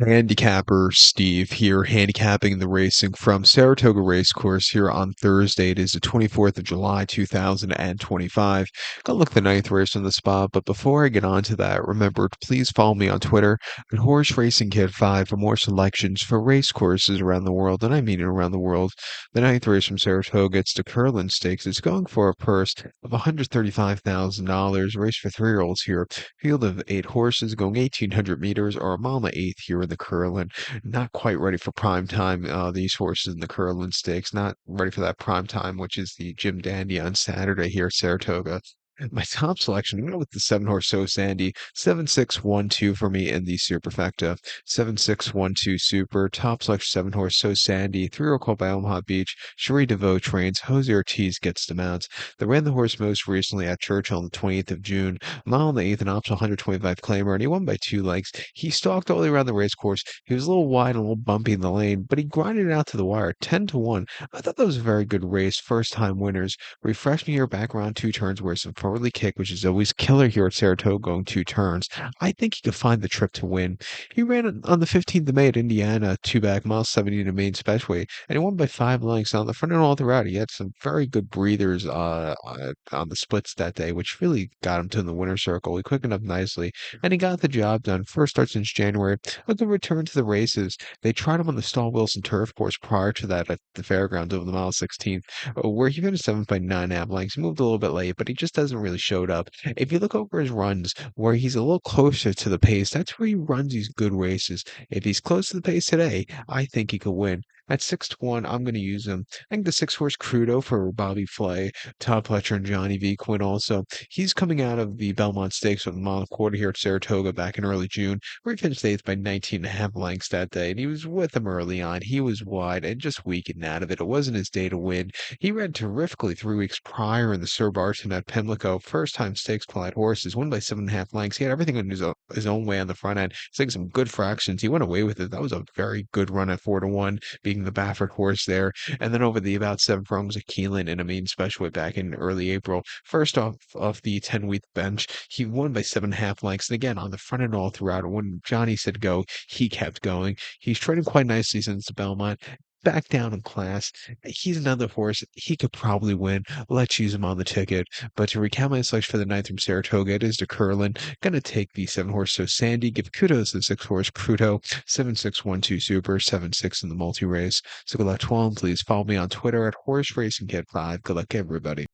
Handicapper Steve here, handicapping the racing from Saratoga Racecourse here on Thursday. It is the 24th of July, 2025. Gonna look at the ninth race on the spot, but before I get on to that, remember to please follow me on Twitter at Horse Racing Kid 5 for more selections for race courses around the world, and I mean around the world. The ninth race from Saratoga, it's the Curlin Stakes. It's going for a purse of $135,000. Race for 3-year-olds here. Field of 8 horses going 1,800 meters or a mile and 1/8 here in the Curlin. Not quite ready for prime time. These horses in the Curlin Stakes, not ready for that prime time, which is the Jim Dandy on Saturday here at Saratoga. My top selection, I'm going with the 7 horse So Sandy, 7612 for me in the superfecta. 7612 super, top selection 7 horse So Sandy, 3-year-old called by Omaha Beach. Cherie DeVoe trains, Jose Ortiz gets the mounts. They ran the horse most recently at Churchill on the 20th of June. Mile on the 8th, an optional 125 claimer, and he won by 2 lengths. He stalked all the way around the race course. He was a little wide and a little bumpy in the lane, but he grinded it out to the wire, 10-1. I thought that was a very good race. First time winners. Refresh me here back around 2 turns where some forwardly kick, which is always killer here at Saratoga going 2 turns. I think he could find the trip to win. He ran it on the 15th of May at Indiana, two back, mile 70 to main Speedway, and he won by 5 lengths on the front and all throughout. He had some very good breathers on the splits that day, which really got him to the winner's circle. He quickened up nicely, and he got the job done. First start since January. A good return to the races. They tried him on the Stall Wilson turf course prior to that at the fairgrounds over the mile 16th, where he finished 7th by 9.5 lengths. He moved a little bit late, but he just hasn't really showed up. If you look over his runs, where he's a little closer to the pace, that's where he runs these good races. If he's close to the pace today, I think he could win. At 6-1, I'm going to use him. I think the 6 horse Crudo for Bobby Flay, Todd Pletcher, and Johnny V. Quinn also. He's coming out of the Belmont Stakes with a mile and a quarter here at Saratoga back in early June, where he finished 8th by 19.5 lengths that day. And he was with him early on. He was wide and just weakened out of it. It wasn't his day to win. He ran terrifically 3 weeks prior in the Sir Barton at Pimlico. First time stakes qualified horses, won by 7.5 lengths. He had everything on his own way on the front end. He's taking some good fractions. He went away with it. That was a very good run at 4-1, being the Baffert horse there. And then over the about 7 furlongs of Keelan in a main special back in early April. First off the 10-week bench, he won by 7.5 lengths. And again, on the front end all throughout. When Johnny said go, he kept going. He's training quite nicely since the Belmont. Back down in class. He's another horse. He could probably win. Let's use him on the ticket. But to recount my selection for the ninth from Saratoga, it is to Curlin. Gonna take the 7 horse So Sandy. Give kudos to the 6 horse Crudo. 7612 Super. 7-6 in the multi race. So good luck to all. Please follow me on Twitter at Horse Racing Kid 5. Good luck, everybody.